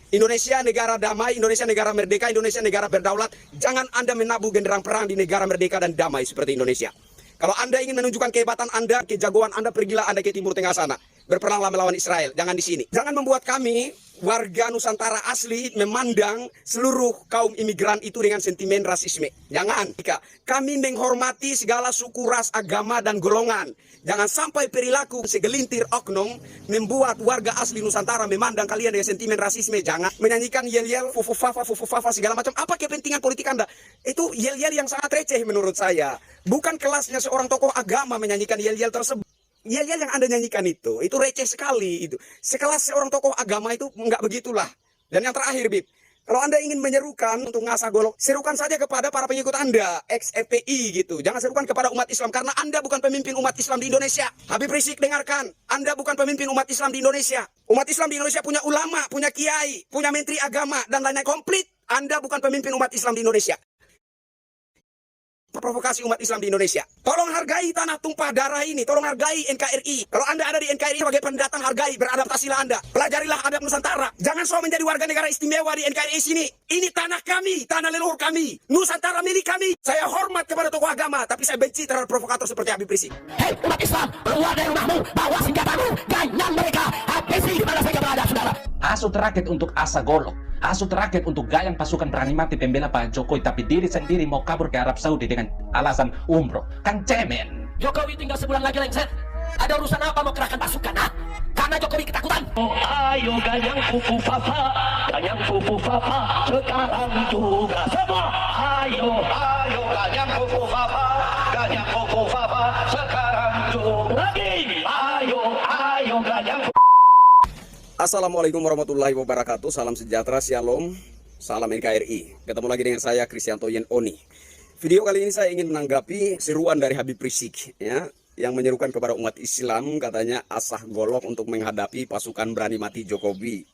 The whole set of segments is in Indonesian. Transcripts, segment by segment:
Indonesia negara damai, Indonesia negara merdeka, Indonesia negara berdaulat. Jangan Anda menabuh genderang perang di negara merdeka dan damai seperti Indonesia. Kalau Anda ingin menunjukkan kehebatan Anda, kejagoan Anda, pergilah Anda ke Timur Tengah sana. Berperanglah melawan Israel, jangan di sini. Jangan membuat kami, warga Nusantara asli, memandang seluruh kaum imigran itu dengan sentimen rasisme. Jangan. Kami menghormati segala suku, ras, agama, dan golongan. Jangan sampai perilaku segelintir oknum membuat warga asli Nusantara memandang kalian dengan sentimen rasisme. Jangan menyanyikan yel-yel, fufufafa, segala macam. Apa kepentingan politik Anda? Itu yel-yel yang sangat receh menurut saya. Bukan kelasnya seorang tokoh agama menyanyikan yel-yel tersebut. Yel-yel yang Anda nyanyikan itu receh sekali itu. Sekelas seorang tokoh agama itu enggak begitulah. Dan yang terakhir, Bib, kalau Anda ingin menyerukan untuk ngasah golok, serukan saja kepada para pengikut Anda, ex-FPI gitu. Jangan serukan kepada umat Islam, karena Anda bukan pemimpin umat Islam di Indonesia. Habib Rizik, dengarkan, Anda bukan pemimpin umat Islam di Indonesia. Umat Islam di Indonesia punya ulama, punya kiai, punya menteri agama, dan lain-lain komplit. Anda bukan pemimpin umat Islam di Indonesia. Provokasi umat Islam di Indonesia. Tolong hargai tanah tumpah darah ini. Tolong hargai NKRI. Kalau Anda ada di NKRI sebagai pendatang, hargai, beradaptasilah Anda. Pelajarilah adab Nusantara. Jangan so menjadi warga negara istimewa di NKRI sini. Ini tanah kami, tanah leluhur kami. Nusantara milik kami. Saya hormat kepada tokoh agama, tapi saya benci terhadap provokator seperti Habib Rizik. Hei umat Islam, keluar dari rumahmu, bawa senjatamu, ganyang mereka, habisi di mana saja berada, saudara. Hasut rakyat untuk asa golok. Hasut rakyat untuk gayang pasukan berani mati pembela Pak Jokowi, tapi diri sendiri mau kabur ke Arab Saudi dengan alasan umroh. Kan cemen. Jokowi tinggal sebulan lagi lengser. Ada urusan apa mau kerahkan pasukan, ha? Karena Jokowi ketakutan. Oh, ayo gayang fufu papa, sekarang juga semua. Ayo gayang fufu papa, sekarang juga lagi. Ayo gayang. Assalamualaikum warahmatullahi wabarakatuh. Salam sejahtera, shalom, salam NKRI. Ketemu lagi dengan saya, Kristianto Yen Oni. Video kali ini saya ingin menanggapi seruan dari Habib Rizik, ya, yang menyerukan kepada umat Islam, katanya asah golok untuk menghadapi pasukan berani mati Jokowi.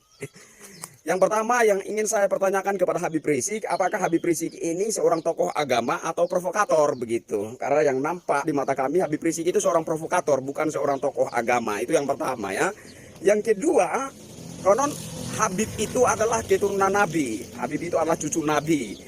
Yang pertama yang ingin saya pertanyakan kepada Habib Rizik, apakah Habib Rizik ini seorang tokoh agama atau provokator begitu? Karena yang nampak di mata kami Habib Rizik itu seorang provokator, bukan seorang tokoh agama. Itu yang pertama, ya. Yang kedua, konon Habib itu adalah keturunan Nabi. Habib itu adalah cucu Nabi.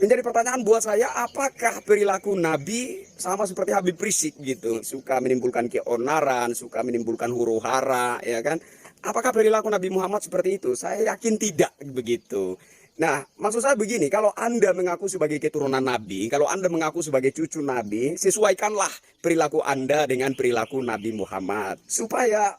Menjadi pertanyaan buat saya, apakah perilaku Nabi sama seperti Habib Rizik gitu? Suka menimbulkan keonaran, suka menimbulkan huru hara, ya kan? Apakah perilaku Nabi Muhammad seperti itu? Saya yakin tidak begitu. Nah, maksud saya begini, kalau Anda mengaku sebagai keturunan Nabi, kalau Anda mengaku sebagai cucu Nabi, sesuaikanlah perilaku Anda dengan perilaku Nabi Muhammad. Supaya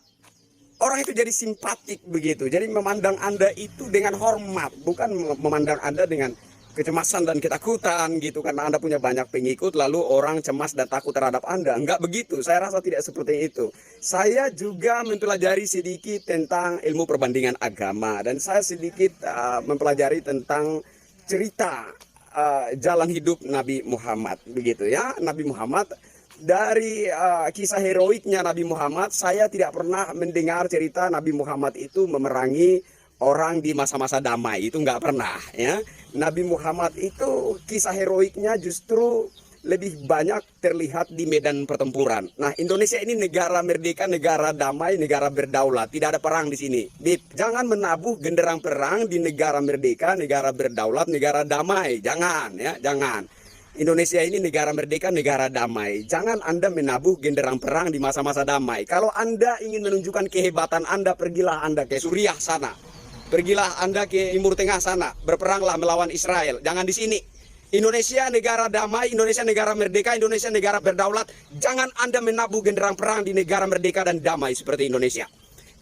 orang itu jadi simpatik begitu. Jadi memandang Anda itu dengan hormat, bukan memandang Anda dengan kecemasan dan ketakutan gitu, karena Anda punya banyak pengikut lalu orang cemas dan takut terhadap Anda. Enggak begitu, saya rasa tidak seperti itu. Saya juga mempelajari sedikit tentang ilmu perbandingan agama, dan saya sedikit mempelajari tentang cerita jalan hidup Nabi Muhammad begitu, ya. Nabi Muhammad, dari kisah heroiknya Nabi Muhammad, saya tidak pernah mendengar cerita Nabi Muhammad itu memerangi orang di masa-masa damai. Itu nggak pernah, ya. Nabi Muhammad itu kisah heroiknya justru lebih banyak terlihat di medan pertempuran. Nah, Indonesia ini negara merdeka, negara damai, negara berdaulat. Tidak ada perang di sini. Jangan menabuh genderang perang di negara merdeka, negara berdaulat, negara damai. Jangan, ya, jangan. Indonesia ini negara merdeka, negara damai. Jangan Anda menabuh genderang perang di masa-masa damai. Kalau Anda ingin menunjukkan kehebatan Anda, pergilah Anda ke Suriah sana. Pergilah Anda ke Timur Tengah sana. Berperanglah melawan Israel. Jangan di sini. Indonesia negara damai, Indonesia negara merdeka, Indonesia negara berdaulat. Jangan Anda menabuh genderang perang di negara merdeka dan damai seperti Indonesia.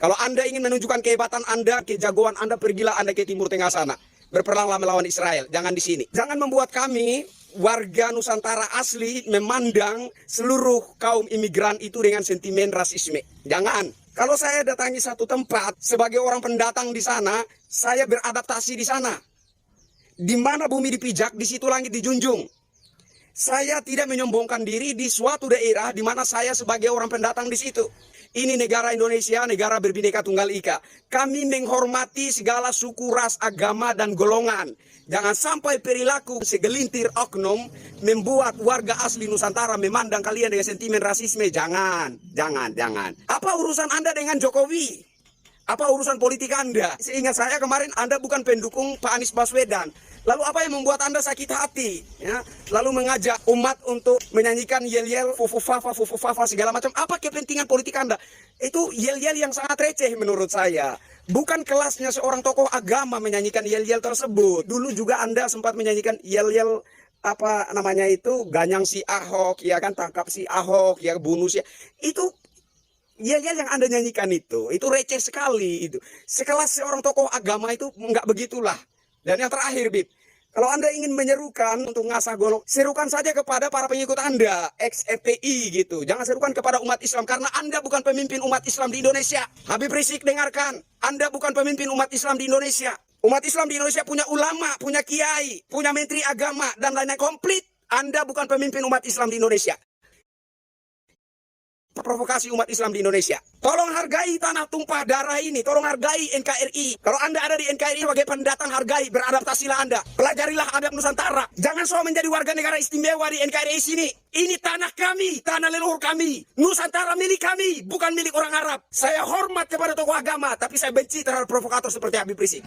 Kalau Anda ingin menunjukkan kehebatan Anda, kejagoan Anda, pergilah Anda ke Timur Tengah sana. Berperanglah melawan Israel. Jangan di sini. Jangan membuat kami, warga Nusantara asli, memandang seluruh kaum imigran itu dengan sentimen rasisme. Jangan. Kalau saya datangi satu tempat sebagai orang pendatang di sana, saya beradaptasi di sana. Di mana bumi dipijak, di situ langit dijunjung. Saya tidak menyombongkan diri di suatu daerah di mana saya sebagai orang pendatang di situ. Ini negara Indonesia, negara berbineka tunggal ika. Kami menghormati segala suku, ras, agama, dan golongan. Jangan sampai perilaku segelintir oknum membuat warga asli Nusantara memandang kalian dengan sentimen rasisme. Jangan. Apa urusan Anda dengan Jokowi? Apa urusan politik Anda? Seingat saya kemarin Anda bukan pendukung Pak Anies Baswedan. Lalu apa yang membuat Anda sakit hati? Ya? Lalu mengajak umat untuk menyanyikan yel-yel, fufu-fafa segala macam. Apa kepentingan politik Anda? Itu yel-yel yang sangat receh menurut saya. Bukan kelasnya seorang tokoh agama menyanyikan yel-yel tersebut. Dulu juga Anda sempat menyanyikan yel-yel apa namanya itu, ganyang si Ahok, ya kan, tangkap si Ahok, ya bunuh si. Itu yel-yel yang Anda nyanyikan itu receh sekali itu. Sekelas seorang tokoh agama itu enggak begitulah. Dan yang terakhir, Bib, kalau Anda ingin menyerukan untuk ngasah golok, serukan saja kepada para pengikut Anda, ex-FPI gitu. Jangan serukan kepada umat Islam, karena Anda bukan pemimpin umat Islam di Indonesia. Habib Rizik, dengarkan, Anda bukan pemimpin umat Islam di Indonesia. Umat Islam di Indonesia punya ulama, punya kiai, punya menteri agama, dan lain-lain komplit. Anda bukan pemimpin umat Islam di Indonesia. Provokasi umat Islam di Indonesia. Tolong hargai tanah tumpah darah ini. Tolong hargai NKRI. Kalau Anda ada di NKRI sebagai pendatang, hargai, beradaptasilah Anda. Pelajarilah adab Nusantara. Jangan soal menjadi warga negara istimewa di NKRI sini. Ini tanah kami, tanah leluhur kami. Nusantara milik kami, bukan milik orang Arab. Saya hormat kepada tokoh agama, tapi saya benci terhadap provokator seperti Habib Rizik.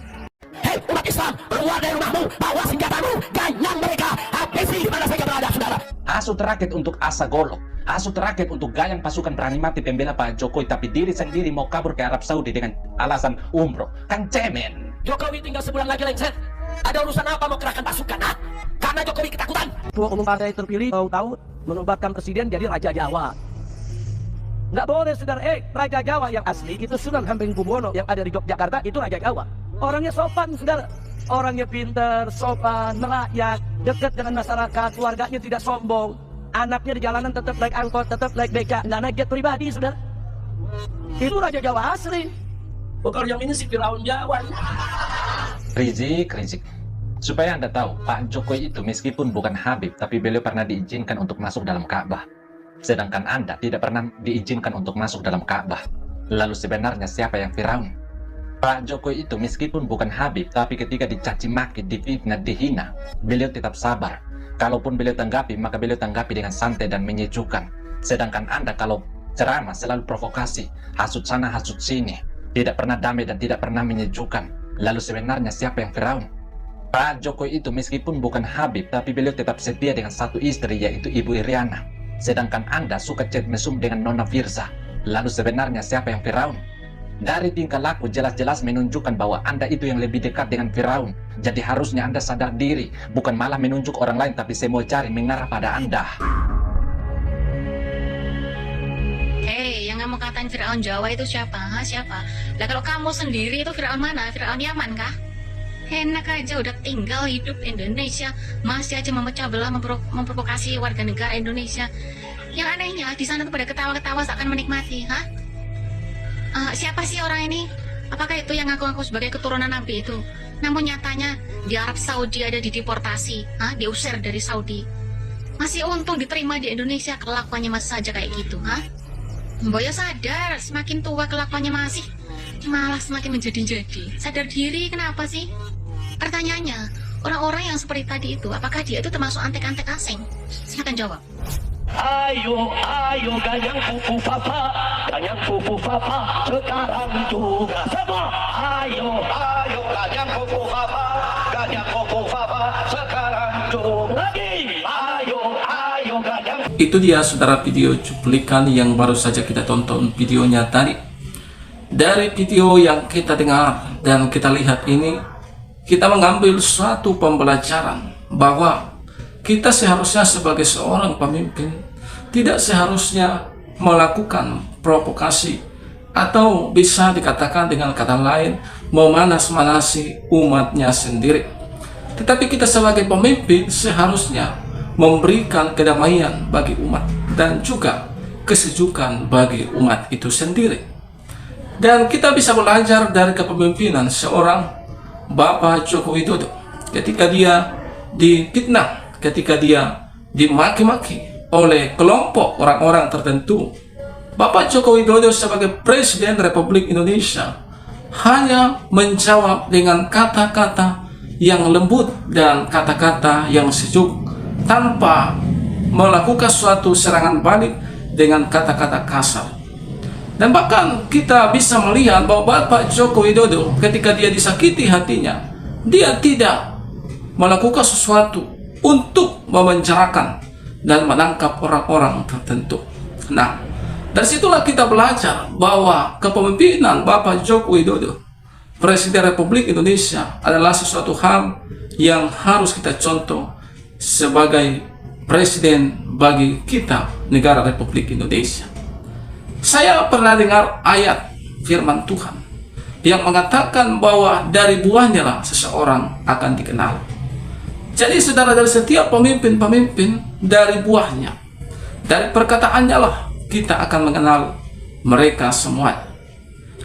Hei umat Islam, keluar dari rumahmu, bawa senjatamu, ganyang mereka, habisi di mana saja berada, saudara. Hasut rakyat untuk asa golok. Hasut rakyat untuk gayang pasukan berani mati pembela Pak Jokowi, tapi diri sendiri mau kabur ke Arab Saudi dengan alasan umroh. Kan cemen. Jokowi tinggal sebulan lagi lengser. Ada urusan apa mau kerahkan pasukan, ha? Karena Jokowi ketakutan. Ketua umum partai terpilih tahu-tahu menobatkan presiden jadi Raja Jawa. Nggak boleh, saudara. Raja Jawa yang asli itu Sunan Hamengkubuwono yang ada di Yogyakarta, itu Raja Jawa. Orangnya sopan, saudara. Orangnya pintar, sopan, merakyat, dekat dengan masyarakat, keluarganya tidak sombong. Anaknya di jalanan tetap naik angkot, tetap naik beca, nggak naik jet pribadi, saudara. Itu Raja Jawa asli. Bukan yang ini si Firaun Jawa. Rizik. Supaya Anda tahu, Pak Jokowi itu meskipun bukan Habib, tapi beliau pernah diizinkan untuk masuk dalam Ka'bah. Sedangkan Anda tidak pernah diizinkan untuk masuk dalam Ka'bah. Lalu sebenarnya siapa yang Firaun? Pak Jokowi itu meskipun bukan Habib, tapi ketika dicaci maki, difitnah, dihina, beliau tetap sabar. Kalaupun beliau tanggapi, maka beliau tanggapi dengan santai dan menyejukkan. Sedangkan Anda kalau ceramah selalu provokasi, hasut sana, hasut sini, tidak pernah damai dan tidak pernah menyejukkan. Lalu sebenarnya siapa yang Firaun? Pak Jokowi itu meskipun bukan Habib, tapi beliau tetap setia dengan satu istri, yaitu Ibu Iriana. Sedangkan Anda suka chat mesum dengan Nona Firza. Lalu sebenarnya siapa yang Firaun? Dari tingkah laku jelas-jelas menunjukkan bahwa Anda itu yang lebih dekat dengan Firaun. Jadi harusnya Anda sadar diri, bukan malah menunjuk orang lain, tapi semua cari mengarah pada Anda. Hei, yang kamu katain Firaun Jawa itu siapa? Siapa? Lah kalau kamu sendiri itu Firaun mana? Firaun Yaman kah? Enak aja udah tinggal hidup Indonesia, masih aja memecah belah, memprovokasi warga negara Indonesia. Yang anehnya di sana tuh pada ketawa-ketawa seakan menikmati, siapa sih orang ini? Apakah itu yang ngaku-ngaku sebagai keturunan Nabi itu? Namun nyatanya di Arab Saudi ada dideportasi, diusir dari Saudi. Masih untung diterima di Indonesia, kelakuannya masih saja kayak gitu, Boyo sadar, semakin tua kelakuannya masih malah semakin menjadi-jadi. Sadar diri kenapa sih? Pertanyaannya, orang-orang yang seperti tadi itu, apakah dia itu termasuk antek-antek asing? Silakan jawab. Ayo, ganyang pupu papa, sekarang juga semua. Ayo, ganyang pupu papa, sekarang juga lagi. Ayo, ganyang. Itu dia saudara video cuplikan yang baru saja kita tonton videonya tadi. Dari video yang kita dengar dan kita lihat ini, kita mengambil suatu pembelajaran bahwa kita seharusnya sebagai seorang pemimpin tidak seharusnya melakukan provokasi atau bisa dikatakan dengan kata lain memanas-manasi umatnya sendiri. Tetapi kita sebagai pemimpin seharusnya memberikan kedamaian bagi umat dan juga kesejukan bagi umat itu sendiri. Dan kita bisa belajar dari kepemimpinan seorang Bapak Joko Widodo ketika dia difitnah, ketika dia dimaki-maki oleh kelompok orang-orang tertentu. Bapak Joko Widodo sebagai Presiden Republik Indonesia hanya menjawab dengan kata-kata yang lembut dan kata-kata yang sejuk, tanpa melakukan suatu serangan balik dengan kata-kata kasar. Dan bahkan kita bisa melihat bahwa Bapak Joko Widodo ketika dia disakiti hatinya, dia tidak melakukan sesuatu untuk memenjarakan dan menangkap orang-orang tertentu. Nah, dari situlah kita belajar bahwa kepemimpinan Bapak Joko Widodo, Presiden Republik Indonesia, adalah sesuatu hal yang harus kita contoh sebagai presiden bagi kita, negara Republik Indonesia. Saya pernah dengar ayat firman Tuhan yang mengatakan bahwa dari buahnya lah seseorang akan dikenal. Jadi saudara, dari setiap pemimpin-pemimpin, dari buahnya, dari perkataannya lah kita akan mengenal mereka semua.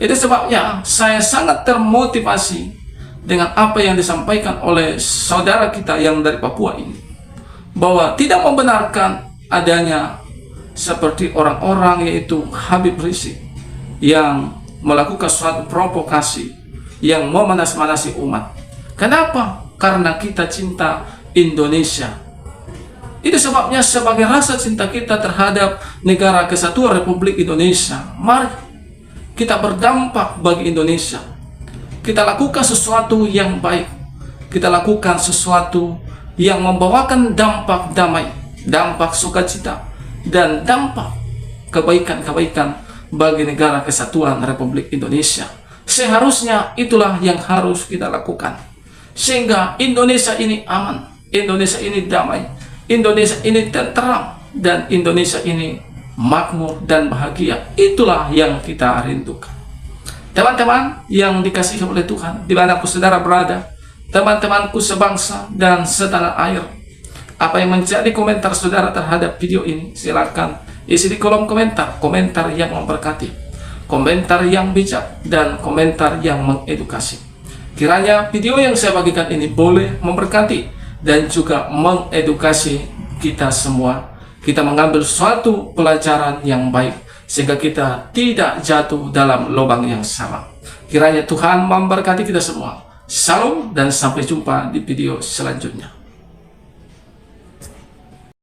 Itu sebabnya saya sangat termotivasi dengan apa yang disampaikan oleh saudara kita yang dari Papua ini, bahwa tidak membenarkan adanya seperti orang-orang yaitu Habib Rizik yang melakukan suatu provokasi yang memanas-manasi umat. Kenapa? Karena kita cinta Indonesia. Itu sebabnya sebagai rasa cinta kita terhadap negara kesatuan Republik Indonesia, mari kita berdampak bagi Indonesia. Kita lakukan sesuatu yang baik. Kita lakukan sesuatu yang membawakan dampak damai, dampak sukacita, dan dampak kebaikan-kebaikan bagi negara kesatuan Republik Indonesia. Seharusnya itulah yang harus kita lakukan, sehingga Indonesia ini aman, Indonesia ini damai, Indonesia ini tenteram, dan Indonesia ini makmur dan bahagia. Itulah yang kita rindukan. Teman-teman yang dikasihi oleh Tuhan, dimanapun saudara berada, teman-temanku sebangsa dan setanah air, apa yang menjadi komentar saudara terhadap video ini, silakan isi di kolom komentar, komentar yang memberkati, komentar yang bijak, dan komentar yang mengedukasi. Kiranya video yang saya bagikan ini boleh memberkati dan juga mengedukasi kita semua. Kita mengambil suatu pelajaran yang baik, sehingga kita tidak jatuh dalam lubang yang sama. Kiranya Tuhan memberkati kita semua. Salam dan sampai jumpa di video selanjutnya.